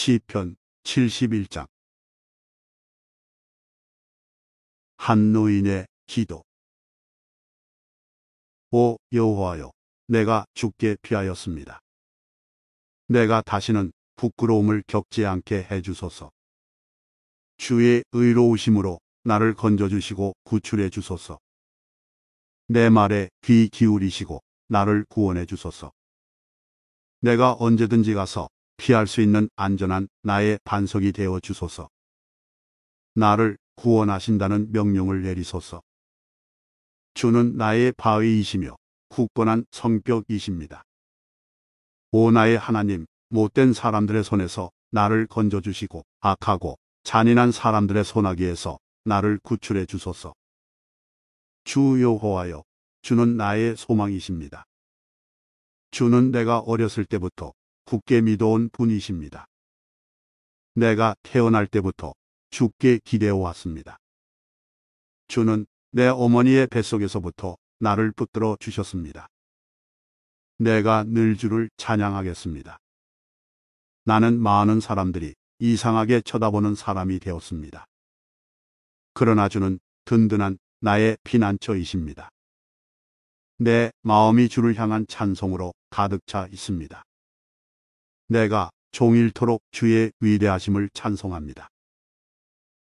시편 71장. 한 노인의 기도. 오 여호와여, 내가 주께 피하였습니다. 내가 다시는 부끄러움을 겪지 않게 해주소서. 주의 의로우심으로 나를 건져주시고 구출해 주소서. 내 말에 귀 기울이시고 나를 구원해 주소서. 내가 언제든지 가서 피할 수 있는 안전한 나의 반석이 되어 주소서. 나를 구원하신다는 명령을 내리소서. 주는 나의 바위이시며 굳건한 성벽이십니다. 오 나의 하나님, 못된 사람들의 손에서 나를 건져주시고 악하고 잔인한 사람들의 손아귀에서 나를 구출해 주소서. 주 여호와여, 주는 나의 소망이십니다. 주는 내가 어렸을 때부터 굳게 믿어온 분이십니다. 내가 태어날 때부터 주께 기대어 왔습니다. 주는 내 어머니의 뱃속에서부터 나를 붙들어 주셨습니다. 내가 늘 주를 찬양하겠습니다. 나는 많은 사람들이 이상하게 쳐다보는 사람이 되었습니다. 그러나 주는 든든한 나의 피난처이십니다. 내 마음이 주를 향한 찬송으로 가득 차 있습니다. 내가 종일토록 주의 위대하심을 찬송합니다.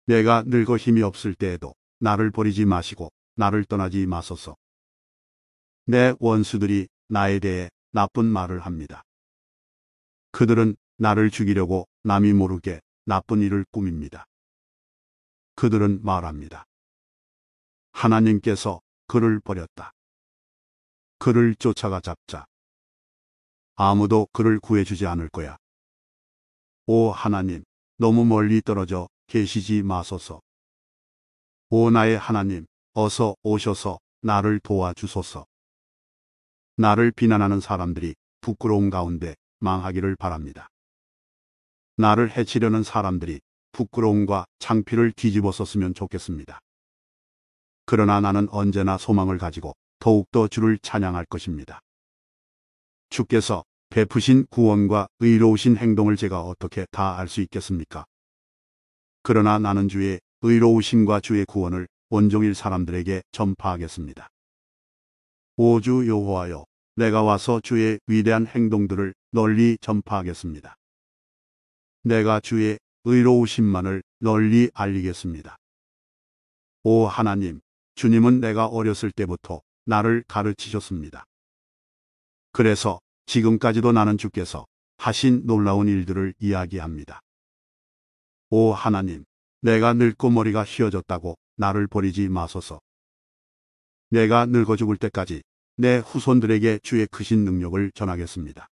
내가 늙어 힘이 없을 때에도 나를 버리지 마시고 나를 떠나지 마소서. 내 원수들이 나에 대해 나쁜 말을 합니다. 그들은 나를 죽이려고 남이 모르게 나쁜 일을 꾸밉니다. 그들은 말합니다. 하나님께서 그를 버렸다. 그를 쫓아가 잡자. 아무도 그를 구해주지 않을 거야. 오 하나님, 너무 멀리 떨어져 계시지 마소서. 오 나의 하나님, 어서 오셔서 나를 도와주소서. 나를 비난하는 사람들이 부끄러움 가운데 망하기를 바랍니다. 나를 해치려는 사람들이 부끄러움과 창피를 뒤집어 썼으면 좋겠습니다. 그러나 나는 언제나 소망을 가지고 더욱더 주를 찬양할 것입니다. 주께서 베푸신 구원과 의로우신 행동을 제가 어떻게 다 알 수 있겠습니까? 그러나 나는 주의 의로우심과 주의 구원을 온종일 사람들에게 전파하겠습니다. 오 주 여호와여, 내가 와서 주의 위대한 행동들을 널리 전파하겠습니다. 내가 주의 의로우심만을 널리 알리겠습니다. 오 하나님, 주님은 내가 어렸을 때부터 나를 가르치셨습니다. 그래서 지금까지도 나는 주께서 하신 놀라운 일들을 이야기합니다. 오 하나님, 내가 늙고 머리가 휘어졌다고 나를 버리지 마소서. 내가 늙어 죽을 때까지 내 후손들에게 주의 크신 능력을 전하겠습니다.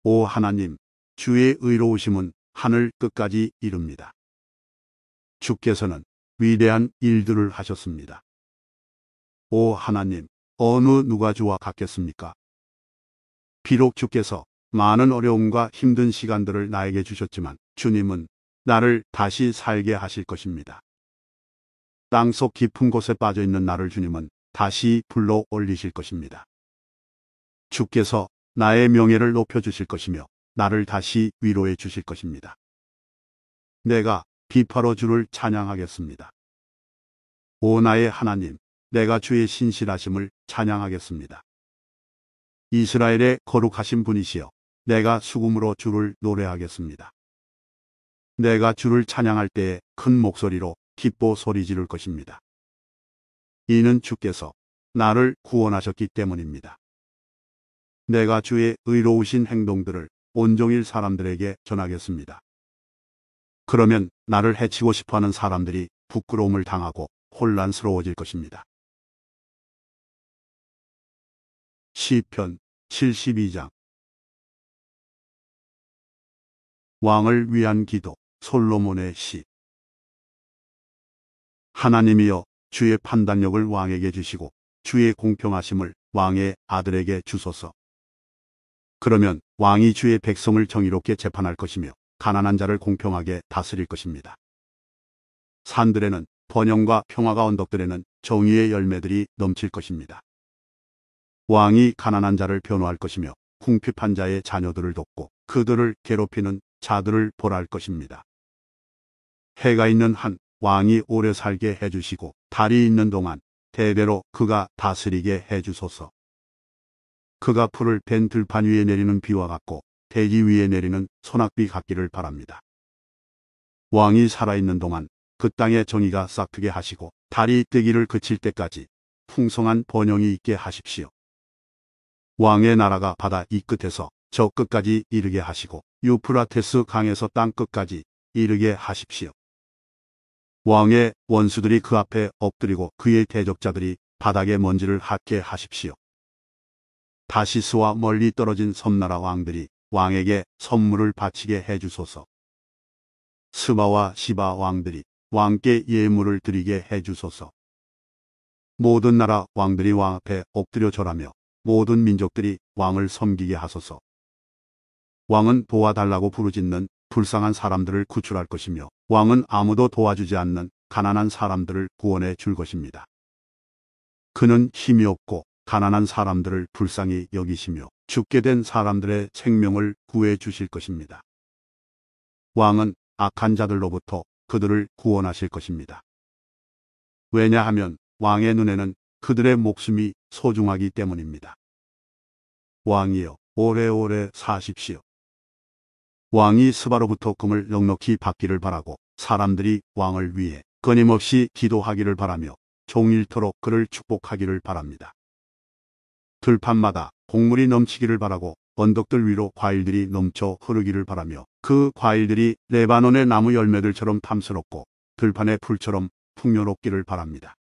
오 하나님, 주의 의로우심은 하늘 끝까지 이릅니다. 주께서는 위대한 일들을 하셨습니다. 오 하나님, 어느 누가 주와 같겠습니까? 비록 주께서 많은 어려움과 힘든 시간들을 나에게 주셨지만 주님은 나를 다시 살게 하실 것입니다. 땅속 깊은 곳에 빠져 있는 나를 주님은 다시 불러 올리실 것입니다. 주께서 나의 명예를 높여주실 것이며 나를 다시 위로해 주실 것입니다. 내가 비파로 주를 찬양하겠습니다. 오 나의 하나님, 내가 주의 신실하심을 찬양하겠습니다. 이스라엘의 거룩하신 분이시여, 내가 수금으로 주를 노래하겠습니다. 내가 주를 찬양할 때에 큰 목소리로 기뻐 소리 지를 것입니다. 이는 주께서 나를 구원하셨기 때문입니다. 내가 주의 의로우신 행동들을 온종일 사람들에게 전하겠습니다. 그러면 나를 해치고 싶어하는 사람들이 부끄러움을 당하고 혼란스러워질 것입니다. 시편 72장. 왕을 위한 기도. 솔로몬의 시. 하나님이여, 주의 판단력을 왕에게 주시고 주의 공평하심을 왕의 아들에게 주소서. 그러면 왕이 주의 백성을 정의롭게 재판할 것이며 가난한 자를 공평하게 다스릴 것입니다. 산들에는 번영과 평화가, 언덕들에는 정의의 열매들이 넘칠 것입니다. 왕이 가난한 자를 변호할 것이며 궁핍한 자의 자녀들을 돕고 그들을 괴롭히는 자들을 벌할 것입니다. 해가 있는 한 왕이 오래 살게 해주시고 달이 있는 동안 대대로 그가 다스리게 해주소서. 그가 풀을 벤 들판 위에 내리는 비와 같고 대지 위에 내리는 소낙비 같기를 바랍니다. 왕이 살아있는 동안 그 땅에 정의가 싹트게 하시고 달이 뜨기를 그칠 때까지 풍성한 번영이 있게 하십시오. 왕의 나라가 바다 이 끝에서 저 끝까지 이르게 하시고 유프라테스 강에서 땅 끝까지 이르게 하십시오. 왕의 원수들이 그 앞에 엎드리고 그의 대적자들이 바닥에 먼지를 핥게 하십시오. 다시스와 멀리 떨어진 섬나라 왕들이 왕에게 선물을 바치게 해주소서. 스바와 시바 왕들이 왕께 예물을 드리게 해주소서. 모든 나라 왕들이 왕 앞에 엎드려 절하며 모든 민족들이 왕을 섬기게 하소서. 왕은 도와달라고 부르짖는 불쌍한 사람들을 구출할 것이며 왕은 아무도 도와주지 않는 가난한 사람들을 구원해 줄 것입니다. 그는 힘이 없고 가난한 사람들을 불쌍히 여기시며 죽게 된 사람들의 생명을 구해 주실 것입니다. 왕은 악한 자들로부터 그들을 구원하실 것입니다. 왜냐하면 왕의 눈에는 그들의 목숨이 소중하기 때문입니다. 왕이여, 오래오래 사십시오. 왕이 스바로부터 금을 넉넉히 받기를 바라고 사람들이 왕을 위해 끊임없이 기도하기를 바라며 종일토록 그를 축복하기를 바랍니다. 들판마다 곡물이 넘치기를 바라고 언덕들 위로 과일들이 넘쳐 흐르기를 바라며 그 과일들이 레바논의 나무 열매들처럼 탐스럽고 들판의 풀처럼 풍요롭기를 바랍니다.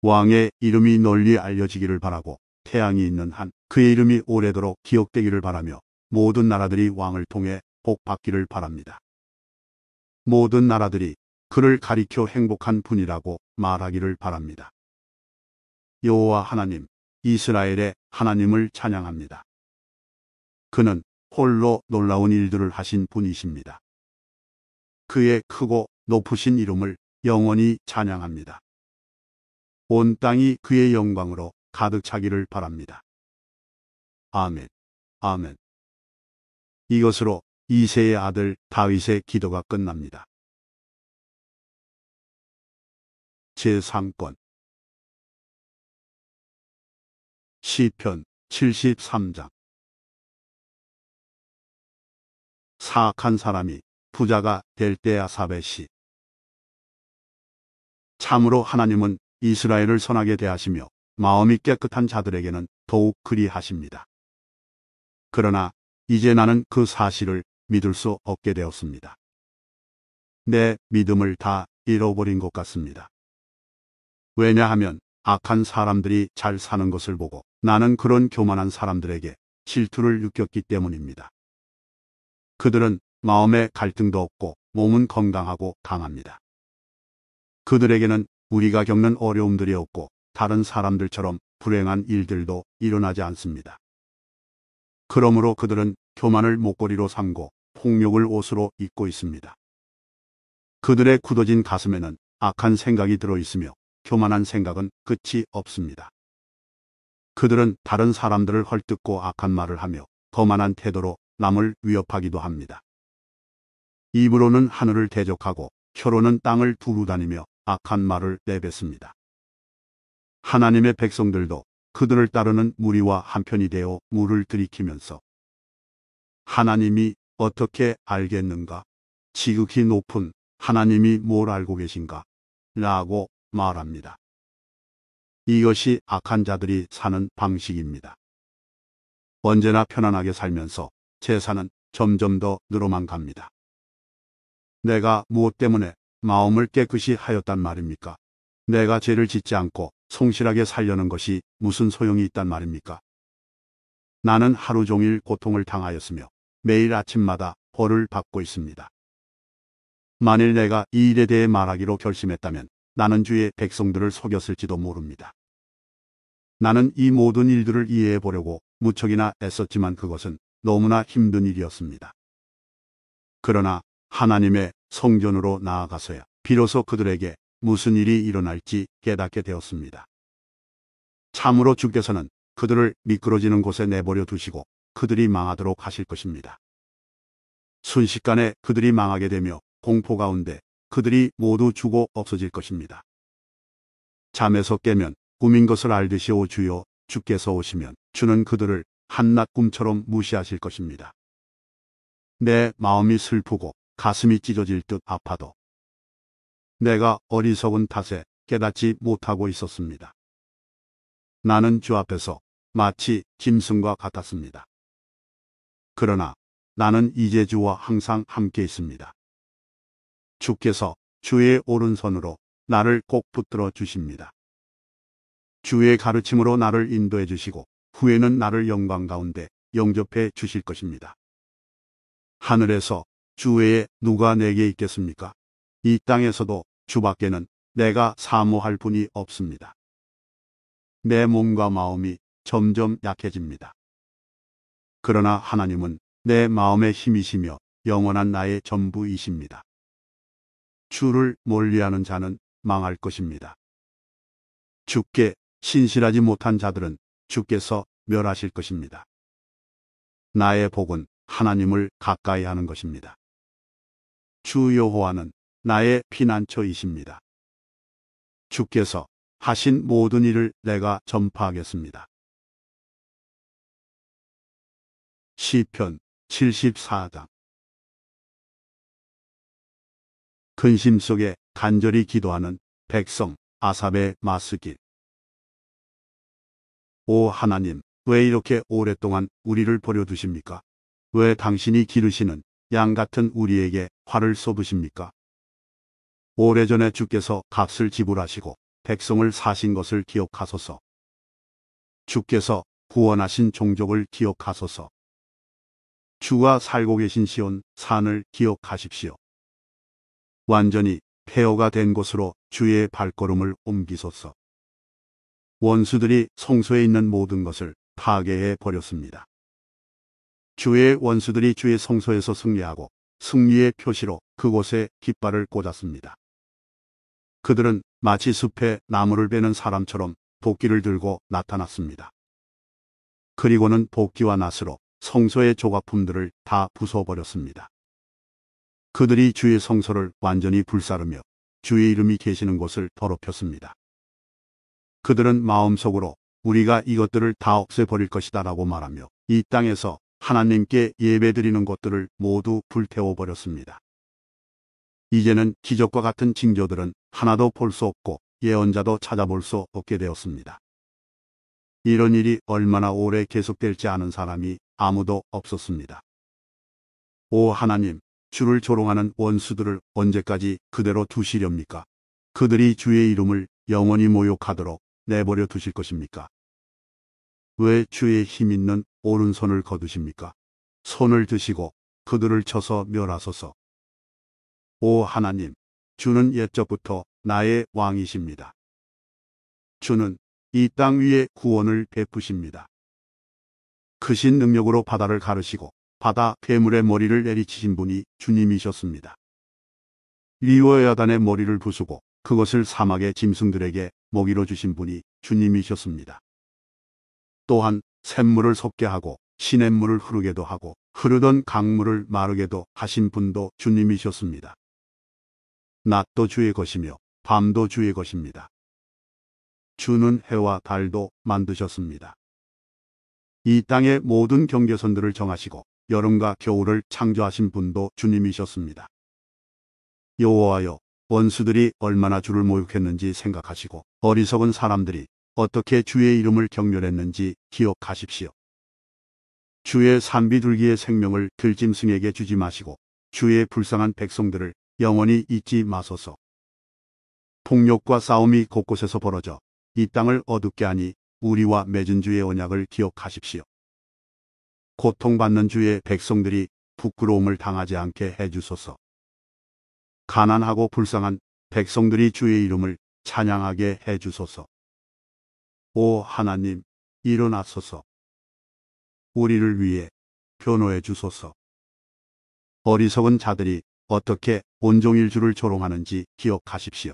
왕의 이름이 널리 알려지기를 바라고 태양이 있는 한 그의 이름이 오래도록 기억되기를 바라며 모든 나라들이 왕을 통해 복받기를 바랍니다. 모든 나라들이 그를 가리켜 행복한 분이라고 말하기를 바랍니다. 여호와 하나님, 이스라엘의 하나님을 찬양합니다. 그는 홀로 놀라운 일들을 하신 분이십니다. 그의 크고 높으신 이름을 영원히 찬양합니다. 온 땅이 그의 영광으로 가득 차기를 바랍니다. 아멘. 아멘. 이것으로 이새의 아들 다윗의 기도가 끝납니다. 제3권 시편 73장. 사악한 사람이 부자가 될 때야 사벳이. 참으로 하나님은 이스라엘을 선하게 대하시며 마음이 깨끗한 자들에게는 더욱 그리하십니다. 그러나 이제 나는 그 사실을 믿을 수 없게 되었습니다. 내 믿음을 다 잃어버린 것 같습니다. 왜냐하면 악한 사람들이 잘 사는 것을 보고 나는 그런 교만한 사람들에게 질투를 느꼈기 때문입니다. 그들은 마음에 갈등도 없고 몸은 건강하고 강합니다. 그들에게는 우리가 겪는 어려움들이 없고 다른 사람들처럼 불행한 일들도 일어나지 않습니다. 그러므로 그들은 교만을 목걸이로 삼고 폭력을 옷으로 입고 있습니다. 그들의 굳어진 가슴에는 악한 생각이 들어있으며 교만한 생각은 끝이 없습니다. 그들은 다른 사람들을 헐뜯고 악한 말을 하며 거만한 태도로 남을 위협하기도 합니다. 입으로는 하늘을 대적하고 혀로는 땅을 두루 다니며 악한 말을 내뱉습니다. 하나님의 백성들도 그들을 따르는 무리와 한편이 되어 물을 들이키면서 하나님이 어떻게 알겠는가? 지극히 높은 하나님이 뭘 알고 계신가? 라고 말합니다. 이것이 악한 자들이 사는 방식입니다. 언제나 편안하게 살면서 재산은 점점 더 늘어만 갑니다. 내가 무엇 때문에 마음을 깨끗이 하였단 말입니까? 내가 죄를 짓지 않고 성실하게 살려는 것이 무슨 소용이 있단 말입니까? 나는 하루 종일 고통을 당하였으며 매일 아침마다 벌을 받고 있습니다. 만일 내가 이 일에 대해 말하기로 결심했다면 나는 주의 백성들을 속였을지도 모릅니다. 나는 이 모든 일들을 이해해 보려고 무척이나 애썼지만 그것은 너무나 힘든 일이었습니다. 그러나 하나님의 성전으로 나아가서야 비로소 그들에게 무슨 일이 일어날지 깨닫게 되었습니다. 참으로 주께서는 그들을 미끄러지는 곳에 내버려 두시고 그들이 망하도록 하실 것입니다. 순식간에 그들이 망하게 되며 공포 가운데 그들이 모두 죽어 없어질 것입니다. 잠에서 깨면 꿈인 것을 알듯이 오 주여, 주께서 오시면 주는 그들을 한낱 꿈처럼 무시하실 것입니다. 내 마음이 슬프고 가슴이 찢어질 듯 아파도 내가 어리석은 탓에 깨닫지 못하고 있었습니다. 나는 주 앞에서 마치 짐승과 같았습니다. 그러나 나는 이제 주와 항상 함께 있습니다. 주께서 주의 오른손으로 나를 꼭 붙들어 주십니다. 주의 가르침으로 나를 인도해 주시고 후에는 나를 영광 가운데 영접해 주실 것입니다. 하늘에서 주 외에 누가 내게 있겠습니까? 이 땅에서도 주밖에는 내가 사모할 분이 없습니다. 내 몸과 마음이 점점 약해집니다. 그러나 하나님은 내 마음의 힘이시며 영원한 나의 전부이십니다. 주를 멀리하는 자는 망할 것입니다. 주께 신실하지 못한 자들은 주께서 멸하실 것입니다. 나의 복은 하나님을 가까이 하는 것입니다. 주 여호와는 나의 피난처이십니다. 주께서 하신 모든 일을 내가 전파하겠습니다. 시편 74장. 근심 속에 간절히 기도하는 백성 아삽의 마스길. 오 하나님, 왜 이렇게 오랫동안 우리를 버려두십니까? 왜 당신이 기르시는 양 같은 우리에게 화를 쏟으십니까? 오래전에 주께서 값을 지불하시고 백성을 사신 것을 기억하소서. 주께서 구원하신 종족을 기억하소서. 주가 살고 계신 시온 산을 기억하십시오. 완전히 폐허가 된 곳으로 주의 발걸음을 옮기소서. 원수들이 성소에 있는 모든 것을 파괴해 버렸습니다. 주의 원수들이 주의 성소에서 승리하고 승리의 표시로 그곳에 깃발을 꽂았습니다. 그들은 마치 숲에 나무를 베는 사람처럼 도끼를 들고 나타났습니다. 그리고는 도끼와 낫으로 성소의 조각품들을 다 부숴버렸습니다. 그들이 주의 성소를 완전히 불사르며 주의 이름이 계시는 곳을 더럽혔습니다. 그들은 마음속으로 우리가 이것들을 다 없애버릴 것이다 라고 말하며 이 땅에서 하나님께 예배드리는 것들을 모두 불태워버렸습니다. 이제는 기적과 같은 징조들은 하나도 볼 수 없고 예언자도 찾아볼 수 없게 되었습니다. 이런 일이 얼마나 오래 계속될지 아는 사람이 아무도 없었습니다. 오 하나님, 주를 조롱하는 원수들을 언제까지 그대로 두시렵니까? 그들이 주의 이름을 영원히 모욕하도록 내버려 두실 것입니까? 왜 주의 힘 있는 오른손을 거두십니까? 손을 드시고 그들을 쳐서 멸하소서. 오 하나님, 주는 옛적부터 나의 왕이십니다. 주는 이 땅 위에 구원을 베푸십니다. 크신 능력으로 바다를 가르시고 바다 괴물의 머리를 내리치신 분이 주님이셨습니다. 리워야단의 머리를 부수고 그것을 사막의 짐승들에게 먹이로 주신 분이 주님이셨습니다. 또한 샘물을 솟게 하고 시냇물을 흐르게도 하고 흐르던 강물을 마르게도 하신 분도 주님이셨습니다. 낮도 주의 것이며 밤도 주의 것입니다. 주는 해와 달도 만드셨습니다. 이 땅의 모든 경계선들을 정하시고 여름과 겨울을 창조하신 분도 주님이셨습니다. 여호와여, 원수들이 얼마나 주를 모욕했는지 생각하시고 어리석은 사람들이 어떻게 주의 이름을 경멸했는지 기억하십시오. 주의 산비둘기의 생명을 들짐승에게 주지 마시고 주의 불쌍한 백성들을 영원히 잊지 마소서. 폭력과 싸움이 곳곳에서 벌어져 이 땅을 어둡게 하니 우리와 맺은 주의 언약을 기억하십시오. 고통받는 주의 백성들이 부끄러움을 당하지 않게 해주소서. 가난하고 불쌍한 백성들이 주의 이름을 찬양하게 해주소서. 오 하나님, 일어나소서. 우리를 위해 변호해 주소서. 어리석은 자들이 어떻게 온종일 주를 조롱하는지 기억하십시오.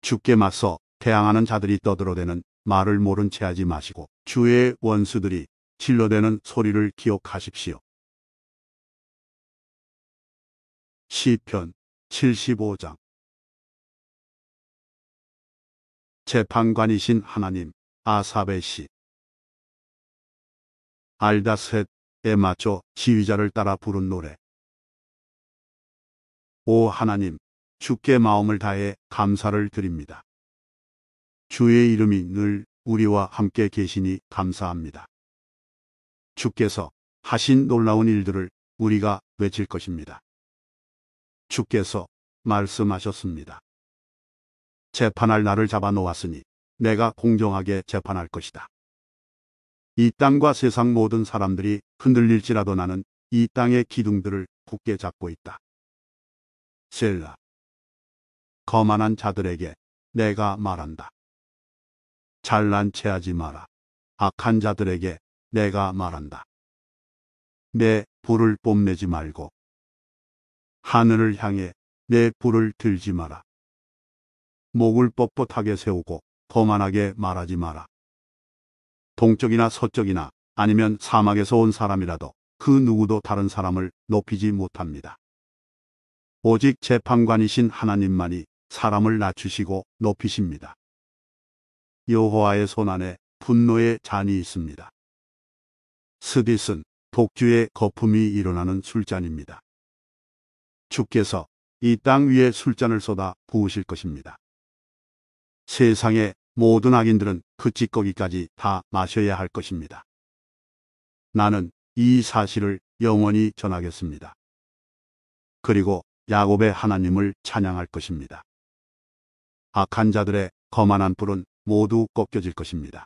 주께 맞서 대항하는 자들이 떠들어대는 말을 모른 채 하지 마시고 주의 원수들이 질러대는 소리를 기억하십시오. 시편 75장. 재판관이신 하나님, 아삽의 시. 알다셋에 맞춰 지휘자를 따라 부른 노래. 오 하나님, 주께 마음을 다해 감사를 드립니다. 주의 이름이 늘 우리와 함께 계시니 감사합니다. 주께서 하신 놀라운 일들을 우리가 외칠 것입니다. 주께서 말씀하셨습니다. 재판할 날을 잡아 놓았으니 내가 공정하게 재판할 것이다. 이 땅과 세상 모든 사람들이 흔들릴지라도 나는 이 땅의 기둥들을 굳게 잡고 있다. 셀라. 거만한 자들에게 내가 말한다. 잘난 체하지 마라. 악한 자들에게 내가 말한다. 내 불을 뽐내지 말고 하늘을 향해 내 불을 들지 마라. 목을 뻣뻣하게 세우고 거만하게 말하지 마라. 동쪽이나 서쪽이나 아니면 사막에서 온 사람이라도 그 누구도 다른 사람을 높이지 못합니다. 오직 재판관이신 하나님만이 사람을 낮추시고 높이십니다. 여호와의 손안에 분노의 잔이 있습니다. 스딧은 독주의 거품이 일어나는 술잔입니다. 주께서 이 땅 위에 술잔을 쏟아 부으실 것입니다. 세상의 모든 악인들은 그 찌꺼기까지 다 마셔야 할 것입니다. 나는 이 사실을 영원히 전하겠습니다. 그리고 야곱의 하나님을 찬양할 것입니다. 악한 자들의 거만한 뿔은 모두 꺾여질 것입니다.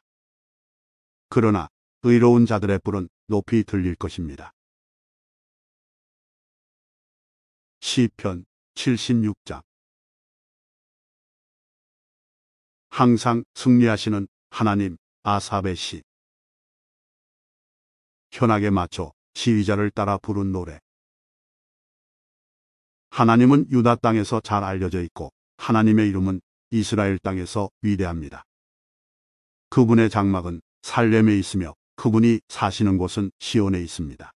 그러나 의로운 자들의 뿔은 높이 들릴 것입니다. 시편 76장. 항상 승리하시는 하나님, 아삽의 시. 현악에 맞춰 지휘자를 따라 부른 노래. 하나님은 유다 땅에서 잘 알려져 있고 하나님의 이름은 이스라엘 땅에서 위대합니다. 그분의 장막은 살렘에 있으며 그분이 사시는 곳은 시온에 있습니다.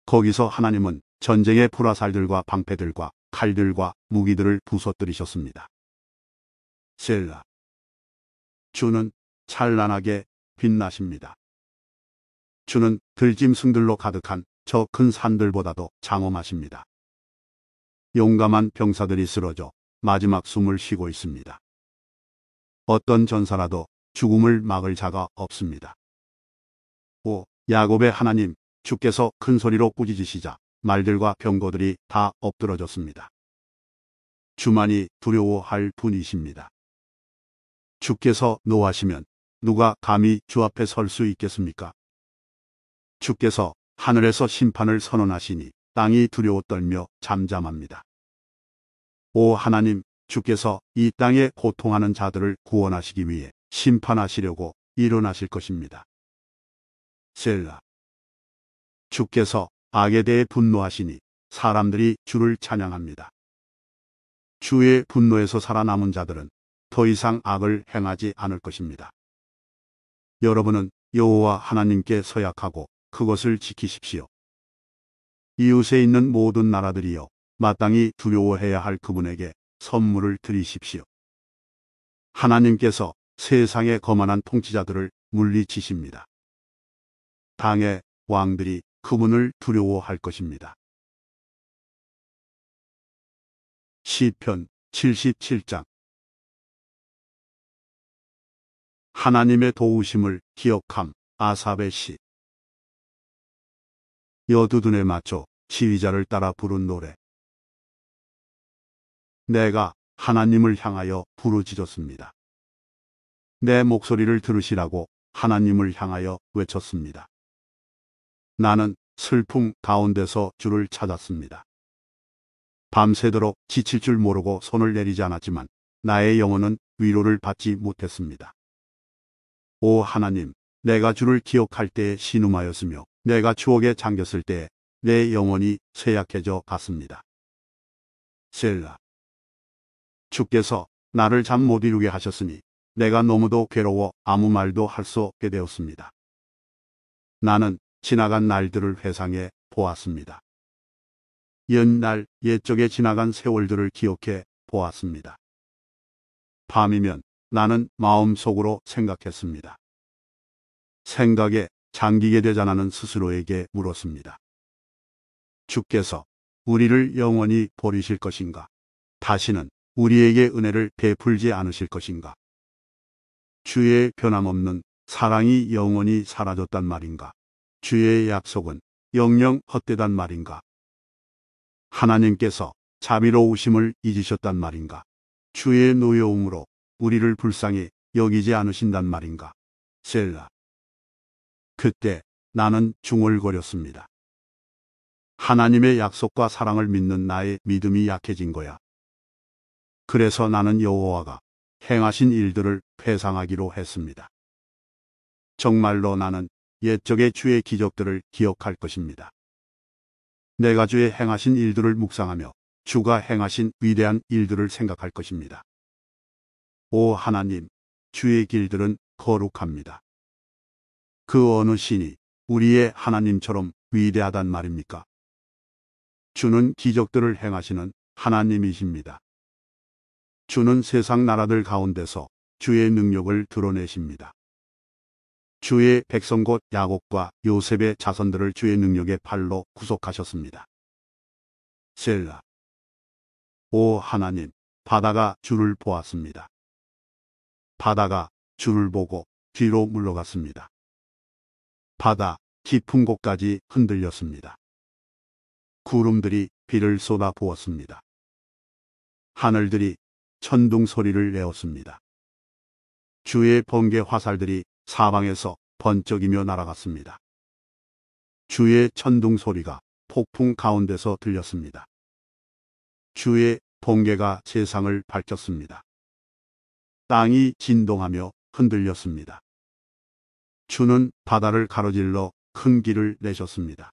거기서 하나님은 전쟁의 불화살들과 방패들과 칼들과 무기들을 부서뜨리셨습니다. 셀라. 주는 찬란하게 빛나십니다. 주는 들짐승들로 가득한 저 큰 산들보다도 장엄하십니다. 용감한 병사들이 쓰러져 마지막 숨을 쉬고 있습니다. 어떤 전사라도 죽음을 막을 자가 없습니다. 오 야곱의 하나님, 주께서 큰 소리로 꾸짖으시자 말들과 병거들이 다 엎드러졌습니다. 주만이 두려워할 분이십니다. 주께서 노하시면 누가 감히 주 앞에 설 수 있겠습니까? 주께서 하늘에서 심판을 선언하시니 땅이 두려워 떨며 잠잠합니다. 오 하나님, 주께서 이 땅에 고통하는 자들을 구원하시기 위해 심판하시려고 일어나실 것입니다. 셀라. 주께서 악에 대해 분노하시니 사람들이 주를 찬양합니다. 주의 분노에서 살아남은 자들은 더 이상 악을 행하지 않을 것입니다. 여러분은 여호와 하나님께 서약하고 그것을 지키십시오. 이웃에 있는 모든 나라들이여, 마땅히 두려워해야 할 그분에게 선물을 드리십시오. 하나님께서 세상의 거만한 통치자들을 물리치십니다. 땅의 왕들이 그분을 두려워할 것입니다. 시편 77장. 하나님의 도우심을 기억함, 아삽의 시. 여두둔에 맞춰 지휘자를 따라 부른 노래. 내가 하나님을 향하여 부르짖었습니다. 내 목소리를 들으시라고 하나님을 향하여 외쳤습니다. 나는 슬픔 가운데서 주를 찾았습니다. 밤새도록 지칠 줄 모르고 손을 내리지 않았지만 나의 영혼은 위로를 받지 못했습니다. 오 하나님, 내가 주를 기억할 때에 신음하였으며 내가 추억에 잠겼을 때에 내 영혼이 쇠약해져 갔습니다. 셀라. 주께서 나를 잠 못 이루게 하셨으니 내가 너무도 괴로워 아무 말도 할 수 없게 되었습니다. 나는 지나간 날들을 회상해 보았습니다. 옛날 옛적에 지나간 세월들을 기억해 보았습니다. 밤이면 나는 마음속으로 생각했습니다. 생각에 잠기게 되잖아는 스스로에게 물었습니다. 주께서 우리를 영원히 버리실 것인가? 다시는 우리에게 은혜를 베풀지 않으실 것인가? 주의 변함없는 사랑이 영원히 사라졌단 말인가? 주의 약속은 영영 헛되단 말인가? 하나님께서 자비로우심을 잊으셨단 말인가? 주의 노여움으로 우리를 불쌍히 여기지 않으신단 말인가? 셀라. 그때 나는 중얼거렸습니다. 하나님의 약속과 사랑을 믿는 나의 믿음이 약해진 거야. 그래서 나는 여호와가 행하신 일들을 회상하기로 했습니다. 정말로 나는 옛적의 주의 기적들을 기억할 것입니다. 내가 주의 행하신 일들을 묵상하며 주가 행하신 위대한 일들을 생각할 것입니다. 오 하나님, 주의 길들은 거룩합니다. 그 어느 신이 우리의 하나님처럼 위대하단 말입니까? 주는 기적들을 행하시는 하나님이십니다. 주는 세상 나라들 가운데서 주의 능력을 드러내십니다. 주의 백성 곧 야곱과 요셉의 자손들을 주의 능력의 팔로 구속하셨습니다. 셀라. 오 하나님, 바다가 주를 보았습니다. 바다가 주를 보고 뒤로 물러갔습니다. 바다 깊은 곳까지 흔들렸습니다. 구름들이 비를 쏟아 부었습니다. 하늘들이 천둥 소리를 내었습니다. 주의 번개 화살들이 사방에서 번쩍이며 날아갔습니다. 주의 천둥 소리가 폭풍 가운데서 들렸습니다. 주의 번개가 세상을 밝혔습니다. 땅이 진동하며 흔들렸습니다. 주는 바다를 가로질러 큰 길을 내셨습니다.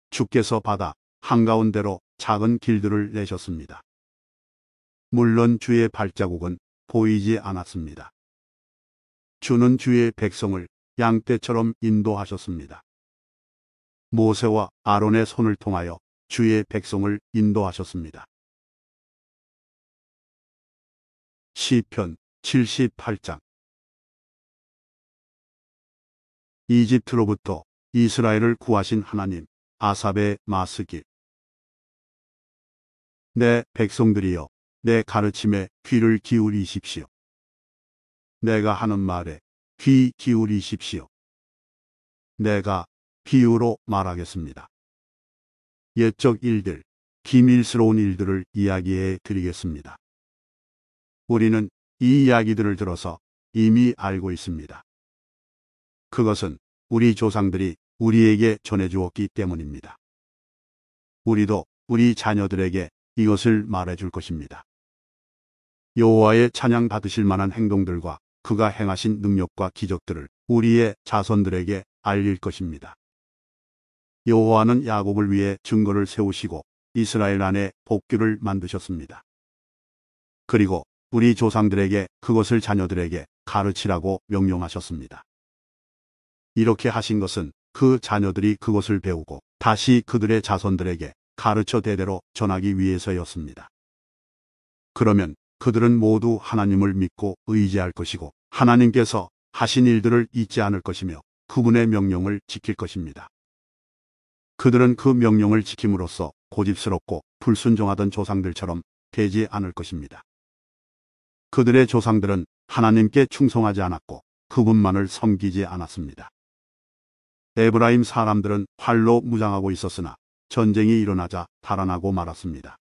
주께서 바다 한가운데로 작은 길들을 내셨습니다. 물론 주의 발자국은 보이지 않았습니다. 주는 주의 백성을 양떼처럼 인도하셨습니다. 모세와 아론의 손을 통하여 주의 백성을 인도하셨습니다. 시편 78장. 이집트로부터 이스라엘을 구하신 하나님, 아삽의 마스길. 내 백성들이여, 내 가르침에 귀를 기울이십시오. 내가 하는 말에 귀 기울이십시오. 내가 비유로 말하겠습니다. 옛적 일들, 기밀스러운 일들을 이야기해 드리겠습니다. 우리는 이 이야기들을 들어서 이미 알고 있습니다. 그것은 우리 조상들이 우리에게 전해주었기 때문입니다. 우리도 우리 자녀들에게 이것을 말해줄 것입니다. 여호와의 찬양 받으실 만한 행동들과 그가 행하신 능력과 기적들을 우리의 자손들에게 알릴 것입니다. 여호와는 야곱을 위해 증거를 세우시고 이스라엘 안에 복규를 만드셨습니다. 그리고 우리 조상들에게 그것을 자녀들에게 가르치라고 명령하셨습니다. 이렇게 하신 것은 그 자녀들이 그것을 배우고 다시 그들의 자손들에게 가르쳐 대대로 전하기 위해서였습니다. 그러면 그들은 모두 하나님을 믿고 의지할 것이고 하나님께서 하신 일들을 잊지 않을 것이며 그분의 명령을 지킬 것입니다. 그들은 그 명령을 지킴으로써 고집스럽고 불순종하던 조상들처럼 되지 않을 것입니다. 그들의 조상들은 하나님께 충성하지 않았고 그분만을 섬기지 않았습니다. 에브라임 사람들은 활로 무장하고 있었으나 전쟁이 일어나자 달아나고 말았습니다.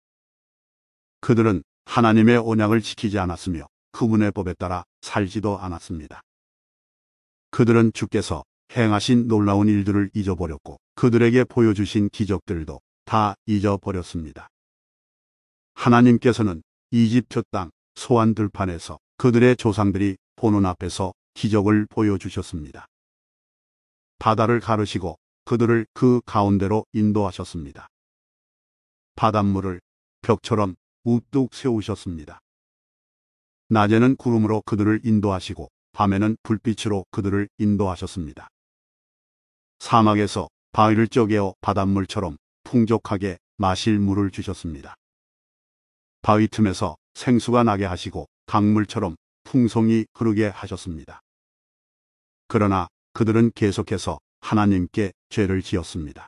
그들은 하나님의 언약을 지키지 않았으며 그분의 법에 따라 살지도 않았습니다. 그들은 주께서 행하신 놀라운 일들을 잊어버렸고 그들에게 보여주신 기적들도 다 잊어버렸습니다. 하나님께서는 이집트 땅 소안 들판에서 그들의 조상들이 보는 앞에서 기적을 보여주셨습니다. 바다를 가르시고 그들을 그 가운데로 인도하셨습니다. 바닷물을 벽처럼 우뚝 세우셨습니다. 낮에는 구름으로 그들을 인도하시고 밤에는 불빛으로 그들을 인도하셨습니다. 사막에서 바위를 쪼개어 바닷물처럼 풍족하게 마실 물을 주셨습니다. 바위 틈에서 생수가 나게 하시고 강물처럼 풍성히 흐르게 하셨습니다. 그러나 그들은 계속해서 하나님께 죄를 지었습니다.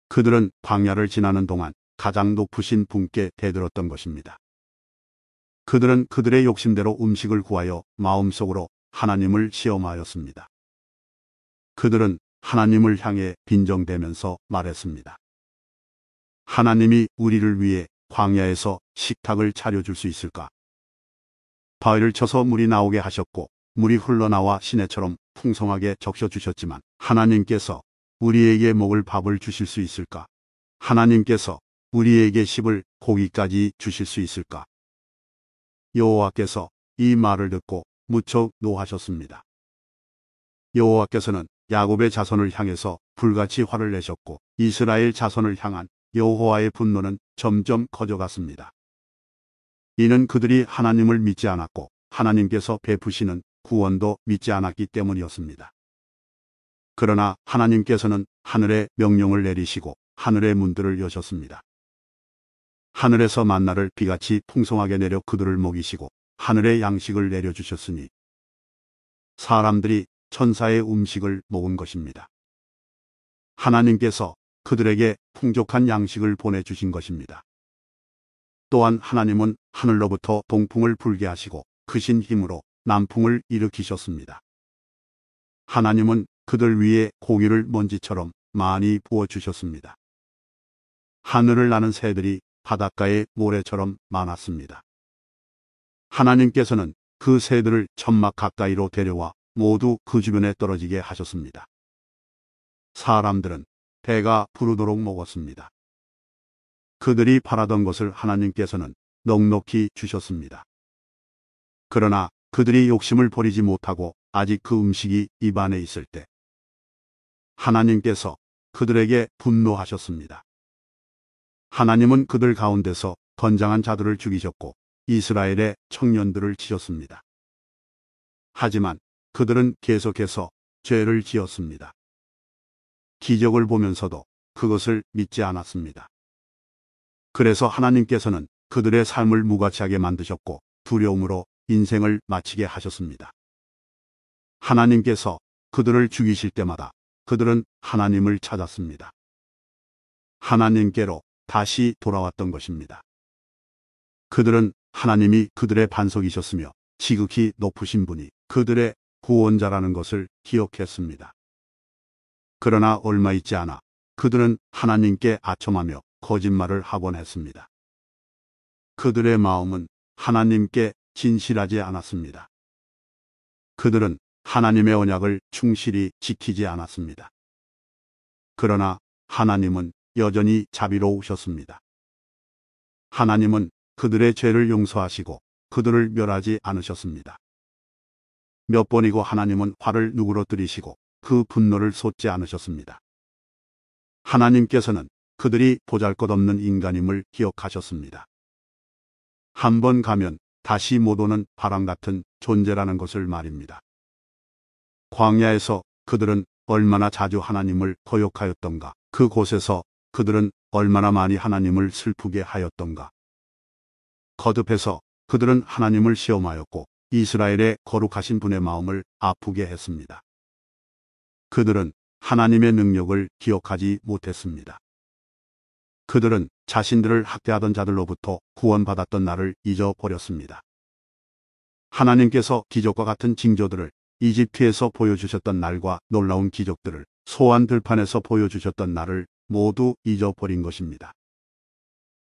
그들은 광야를 지나는 동안 가장 높으신 분께 대들었던 것입니다. 그들은 그들의 욕심대로 음식을 구하여 마음속으로 하나님을 시험하였습니다. 그들은 하나님을 향해 빈정대면서 말했습니다. 하나님이 우리를 위해 광야에서 식탁을 차려줄 수 있을까? 바위를 쳐서 물이 나오게 하셨고 물이 흘러나와 시내처럼 풍성하게 적셔주셨지만 하나님께서 우리에게 먹을 밥을 주실 수 있을까? 하나님께서 우리에게 씹을 고기까지 주실 수 있을까? 여호와께서 이 말을 듣고 무척 노하셨습니다. 여호와께서는 야곱의 자손을 향해서 불같이 화를 내셨고 이스라엘 자손을 향한 여호와의 분노는 점점 커져갔습니다. 이는 그들이 하나님을 믿지 않았고 하나님께서 베푸시는 구원도 믿지 않았기 때문이었습니다. 그러나 하나님께서는 하늘에 명령을 내리시고 하늘의 문들을 여셨습니다. 하늘에서 만나를 비같이 풍성하게 내려 그들을 먹이시고 하늘의 양식을 내려주셨으니 사람들이 천사의 음식을 먹은 것입니다. 하나님께서 그들에게 풍족한 양식을 보내주신 것입니다. 또한 하나님은 하늘로부터 동풍을 불게 하시고 크신 힘으로 남풍을 일으키셨습니다. 하나님은 그들 위에 공유를 먼지처럼 많이 부어주셨습니다. 하늘을 나는 새들이 바닷가의 모래처럼 많았습니다. 하나님께서는 그 새들을 천막 가까이로 데려와 모두 그 주변에 떨어지게 하셨습니다. 사람들은 배가 부르도록 먹었습니다. 그들이 바라던 것을 하나님께서는 넉넉히 주셨습니다. 그러나 그들이 욕심을 버리지 못하고 아직 그 음식이 입안에 있을 때 하나님께서 그들에게 분노하셨습니다. 하나님은 그들 가운데서 건장한 자들을 죽이셨고 이스라엘의 청년들을 치셨습니다. 하지만 그들은 계속해서 죄를 지었습니다. 기적을 보면서도 그것을 믿지 않았습니다. 그래서 하나님께서는 그들의 삶을 무가치하게 만드셨고 두려움으로 인생을 마치게 하셨습니다. 하나님께서 그들을 죽이실 때마다 그들은 하나님을 찾았습니다. 하나님께로 다시 돌아왔던 것입니다. 그들은 하나님이 그들의 반석이셨으며 지극히 높으신 분이 그들의 구원자라는 것을 기억했습니다. 그러나 얼마 있지 않아 그들은 하나님께 아첨하며 거짓말을 하곤 했습니다. 그들의 마음은 하나님께 진실하지 않았습니다. 그들은 하나님의 언약을 충실히 지키지 않았습니다. 그러나 하나님은 여전히 자비로우셨습니다. 하나님은 그들의 죄를 용서하시고 그들을 멸하지 않으셨습니다. 몇 번이고 하나님은 화를 누그러뜨리시고 그 분노를 쏟지 않으셨습니다. 하나님께서는 그들이 보잘것없는 인간임을 기억하셨습니다. 한 번 가면 다시 못 오는 바람 같은 존재라는 것을 말입니다. 광야에서 그들은 얼마나 자주 하나님을 거역하였던가, 그곳에서 그들은 얼마나 많이 하나님을 슬프게 하였던가. 거듭해서 그들은 하나님을 시험하였고 이스라엘의 거룩하신 분의 마음을 아프게 했습니다. 그들은 하나님의 능력을 기억하지 못했습니다. 그들은 자신들을 학대하던 자들로부터 구원받았던 날을 잊어버렸습니다. 하나님께서 기적과 같은 징조들을 이집트에서 보여주셨던 날과 놀라운 기적들을 소환 들판에서 보여주셨던 날을 모두 잊어버린 것입니다.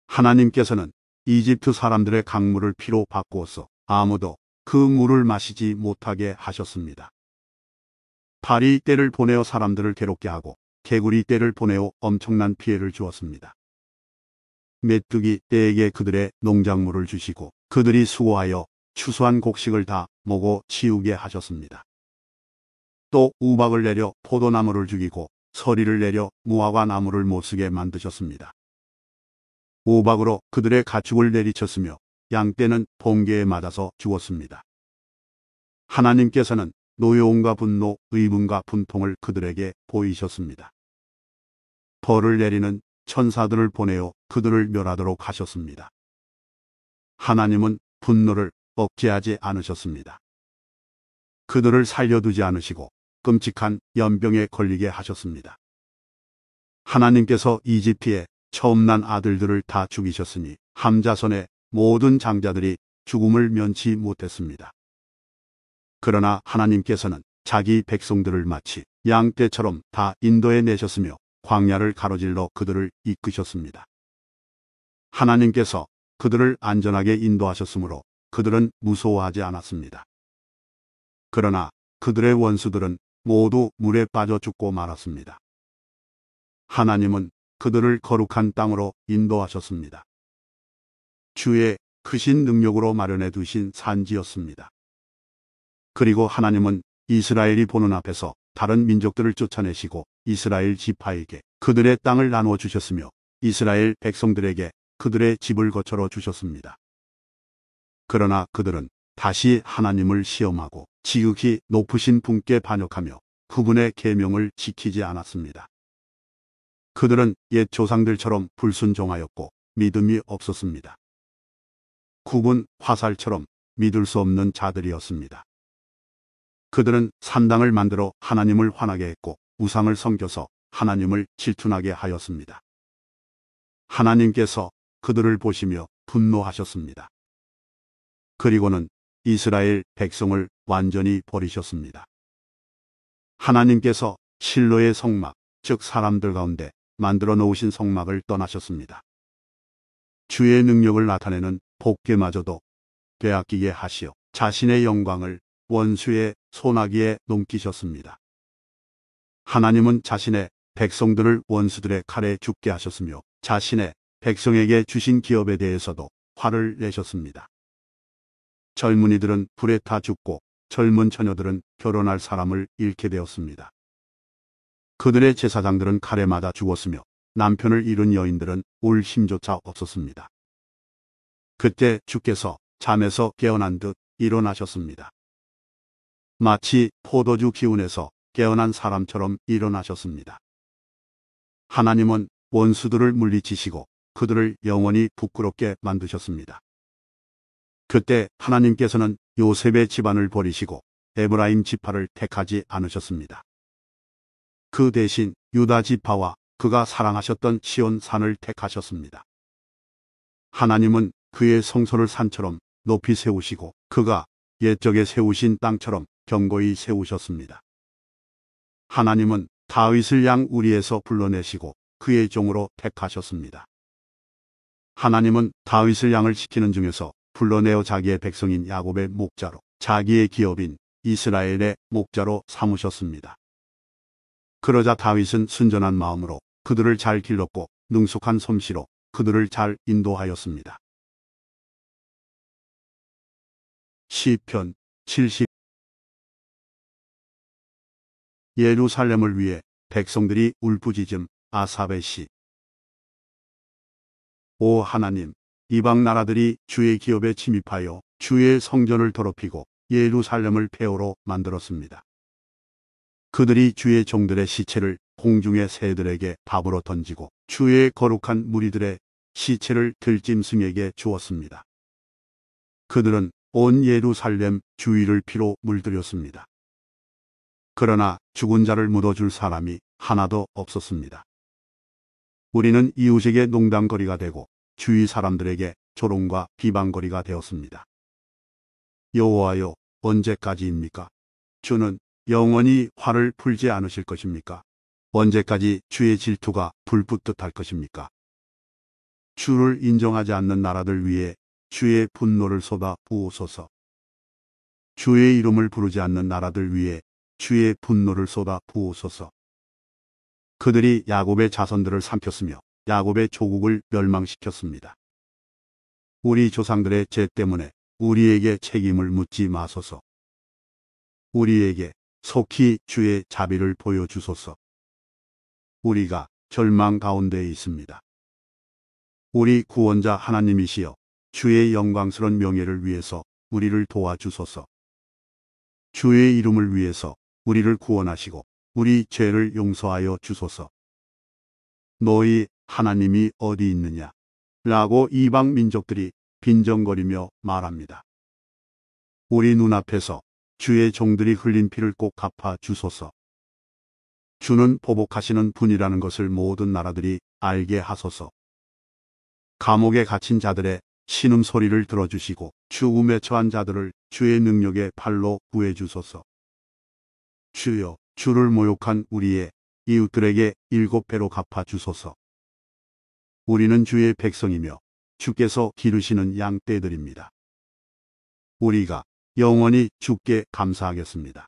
하나님께서는 이집트 사람들의 강물을 피로 바꾸어서 아무도 그 물을 마시지 못하게 하셨습니다. 파리 떼를 보내어 사람들을 괴롭게 하고 개구리 떼를 보내어 엄청난 피해를 주었습니다. 메뚜기 떼에게 그들의 농작물을 주시고 그들이 수고하여 추수한 곡식을 다 먹어 치우게 하셨습니다. 또 우박을 내려 포도나무를 죽이고 서리를 내려 무화과 나무를 못쓰게 만드셨습니다. 우박으로 그들의 가축을 내리쳤으며 양떼는 번개에 맞아서 죽었습니다. 하나님께서는 노여움과 분노, 의문과 분통을 그들에게 보이셨습니다. 벌을 내리는 천사들을 보내어 그들을 멸하도록 하셨습니다. 하나님은 분노를 억제하지 않으셨습니다. 그들을 살려두지 않으시고 끔찍한 연병에 걸리게 하셨습니다. 하나님께서 이집트에 처음 난 아들들을 다 죽이셨으니 함자손의 모든 장자들이 죽음을 면치 못했습니다. 그러나 하나님께서는 자기 백성들을 마치 양떼처럼 다 인도해 내셨으며 광야를 가로질러 그들을 이끄셨습니다. 하나님께서 그들을 안전하게 인도하셨으므로 그들은 무서워하지 않았습니다. 그러나 그들의 원수들은 모두 물에 빠져 죽고 말았습니다. 하나님은 그들을 거룩한 땅으로 인도하셨습니다. 주의 크신 능력으로 마련해 두신 산지였습니다. 그리고 하나님은 이스라엘이 보는 앞에서 다른 민족들을 쫓아내시고 이스라엘 지파에게 그들의 땅을 나누어 주셨으며 이스라엘 백성들에게 그들의 집을 거처로 주셨습니다. 그러나 그들은 다시 하나님을 시험하고 지극히 높으신 분께 반역하며 그분의 계명을 지키지 않았습니다. 그들은 옛 조상들처럼 불순종하였고 믿음이 없었습니다. 굽은 화살처럼 믿을 수 없는 자들이었습니다. 그들은 산당을 만들어 하나님을 화나게 했고 우상을 섬겨서 하나님을 질투나게 하였습니다. 하나님께서 그들을 보시며 분노하셨습니다. 그리고는 이스라엘 백성을 완전히 버리셨습니다. 하나님께서 실로의 성막, 즉 사람들 가운데 만들어 놓으신 성막을 떠나셨습니다. 주의 능력을 나타내는 복궤마저도 빼앗기게 하시어 자신의 영광을 원수의 손아귀에 넘기셨습니다. 하나님은 자신의 백성들을 원수들의 칼에 죽게 하셨으며 자신의 백성에게 주신 기업에 대해서도 화를 내셨습니다. 젊은이들은 불에 타 죽고 젊은 처녀들은 결혼할 사람을 잃게 되었습니다. 그들의 제사장들은 칼에 맞아 죽었으며 남편을 잃은 여인들은 울 힘조차 없었습니다. 그때 주께서 잠에서 깨어난 듯 일어나셨습니다. 마치 포도주 기운에서 깨어난 사람처럼 일어나셨습니다. 하나님은 원수들을 물리치시고 그들을 영원히 부끄럽게 만드셨습니다. 그때 하나님께서는 요셉의 집안을 버리시고 에브라임 지파를 택하지 않으셨습니다. 그 대신 유다 지파와 그가 사랑하셨던 시온 산을 택하셨습니다. 하나님은 그의 성소를 산처럼 높이 세우시고 그가 옛적에 세우신 땅처럼 견고히 세우셨습니다. 하나님은 다윗을 양 우리에서 불러내시고 그의 종으로 택하셨습니다. 하나님은 다윗을 양을 지키는 중에서 불러내어 자기의 백성인 야곱의 목자로 자기의 기업인 이스라엘의 목자로 삼으셨습니다. 그러자 다윗은 순전한 마음으로 그들을 잘 길렀고 능숙한 솜씨로 그들을 잘 인도하였습니다. 시편 70 예루살렘을 위해 백성들이 울부짖음. 아삽의 시. 오 하나님, 이방 나라들이 주의 기업에 침입하여 주의 성전을 더럽히고 예루살렘을 폐허로 만들었습니다. 그들이 주의 종들의 시체를 공중의 새들에게 밥으로 던지고 주의 거룩한 무리들의 시체를 들짐승에게 주었습니다. 그들은 온 예루살렘 주위를 피로 물들였습니다. 그러나 죽은 자를 묻어줄 사람이 하나도 없었습니다. 우리는 이웃에게 농담거리가 되고 주위 사람들에게 조롱과 비방거리가 되었습니다. 여호와여, 언제까지입니까? 주는 영원히 화를 풀지 않으실 것입니까? 언제까지 주의 질투가 불붙듯 할 것입니까? 주를 인정하지 않는 나라들 위에 주의 분노를 쏟아 부으소서. 주의 이름을 부르지 않는 나라들 위에 주의 분노를 쏟아 부으소서. 그들이 야곱의 자손들을 삼켰으며 야곱의 조국을 멸망시켰습니다. 우리 조상들의 죄 때문에 우리에게 책임을 묻지 마소서. 우리에게 속히 주의 자비를 보여주소서. 우리가 절망 가운데 있습니다. 우리 구원자 하나님이시여, 주의 영광스러운 명예를 위해서 우리를 도와주소서. 주의 이름을 위해서 우리를 구원하시고 우리 죄를 용서하여 주소서. 너희 하나님이 어디 있느냐? 라고 이방 민족들이 빈정거리며 말합니다. 우리 눈앞에서 주의 종들이 흘린 피를 꼭 갚아 주소서. 주는 보복하시는 분이라는 것을 모든 나라들이 알게 하소서. 감옥에 갇힌 자들의 신음소리를 들어주시고 죽음에 처한 자들을 주의 능력의 팔로 구해주소서. 주여, 주를 모욕한 우리의 이웃들에게 7배로 갚아주소서. 우리는 주의 백성이며 주께서 기르시는 양떼들입니다. 우리가 영원히 주께 감사하겠습니다.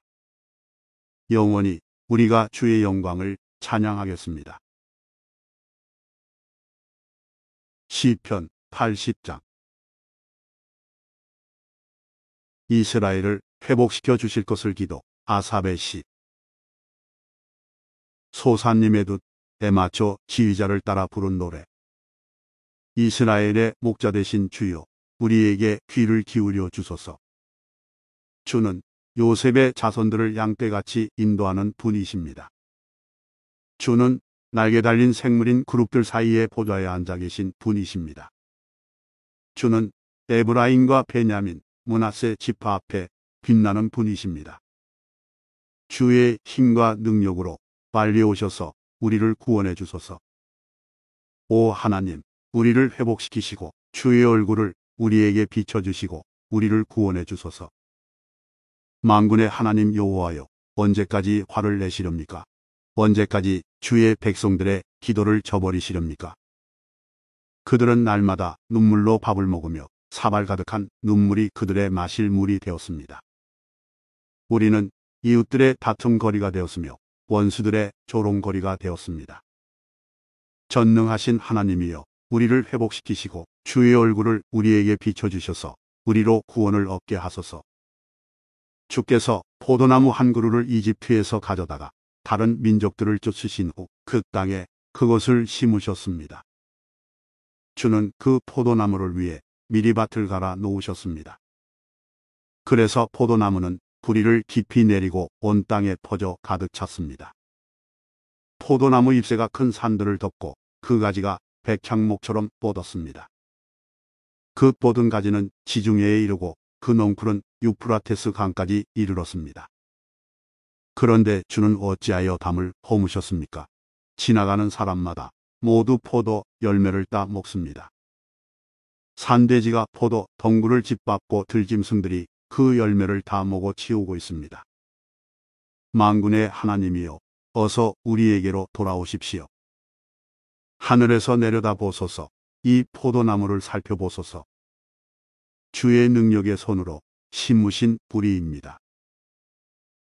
영원히 우리가 주의 영광을 찬양하겠습니다. 시편 80장. 이스라엘을 회복시켜 주실 것을 기도. 아삽의 시. 소사님의 돛에 맞춰 지휘자를 따라 부른 노래. 이스라엘의 목자 되신 주여, 우리에게 귀를 기울여 주소서. 주는 요셉의 자손들을 양떼같이 인도하는 분이십니다. 주는 날개 달린 생물인 그룹들 사이에 보좌에 앉아 계신 분이십니다. 주는 에브라임과 베냐민, 므낫세 지파 앞에 빛나는 분이십니다. 주의 힘과 능력으로 빨리 오셔서 우리를 구원해 주소서. 오 하나님, 우리를 회복시키시고 주의 얼굴을 우리에게 비춰주시고 우리를 구원해 주소서. 만군의 하나님 여호와여, 언제까지 화를 내시렵니까? 언제까지 주의 백성들의 기도를 저버리시렵니까? 그들은 날마다 눈물로 밥을 먹으며 사발 가득한 눈물이 그들의 마실 물이 되었습니다. 우리는 이웃들의 다툼거리가 되었으며 원수들의 조롱거리가 되었습니다. 전능하신 하나님이여, 우리를 회복시키시고 주의 얼굴을 우리에게 비춰주셔서 우리로 구원을 얻게 하소서. 주께서 포도나무 한 그루를 이집트에서 가져다가 다른 민족들을 쫓으신 후 그 땅에 그것을 심으셨습니다. 주는 그 포도나무를 위해 미리 밭을 갈아 놓으셨습니다. 그래서 포도나무는 뿌리를 깊이 내리고 온 땅에 퍼져 가득 찼습니다. 포도나무 잎새가 큰 산들을 덮고 그 가지가 백향목처럼 뻗었습니다. 그 뻗은 가지는 지중해에 이르고 그 넝쿨은 유프라테스 강까지 이르렀습니다. 그런데 주는 어찌하여 담을 허무셨습니까? 지나가는 사람마다 모두 포도 열매를 따 먹습니다. 산돼지가 포도 덩굴을 짓밟고 들짐승들이 그 열매를 다 먹어 치우고 있습니다. 만군의 하나님이여, 어서 우리에게로 돌아오십시오. 하늘에서 내려다 보소서. 이 포도나무를 살펴보소서. 주의 능력의 손으로 심으신 뿌리입니다.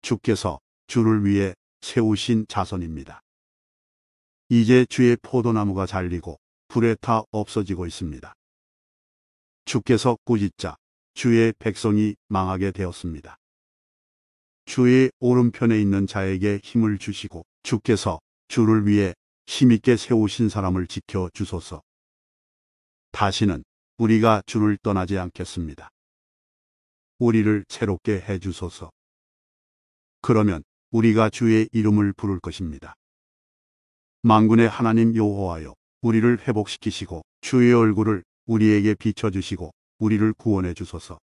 주께서 주를 위해 세우신 자손입니다. 이제 주의 포도나무가 잘리고 불에 타 없어지고 있습니다. 주께서 꾸짖자 주의 백성이 망하게 되었습니다. 주의 오른편에 있는 자에게 힘을 주시고 주께서 주를 위해 힘있게 세우신 사람을 지켜 주소서. 다시는 우리가 주를 떠나지 않겠습니다. 우리를 새롭게 해 주소서. 그러면 우리가 주의 이름을 부를 것입니다. 만군의 하나님 여호와여, 우리를 회복시키시고 주의 얼굴을 우리에게 비춰주시고 우리를 구원해 주소서.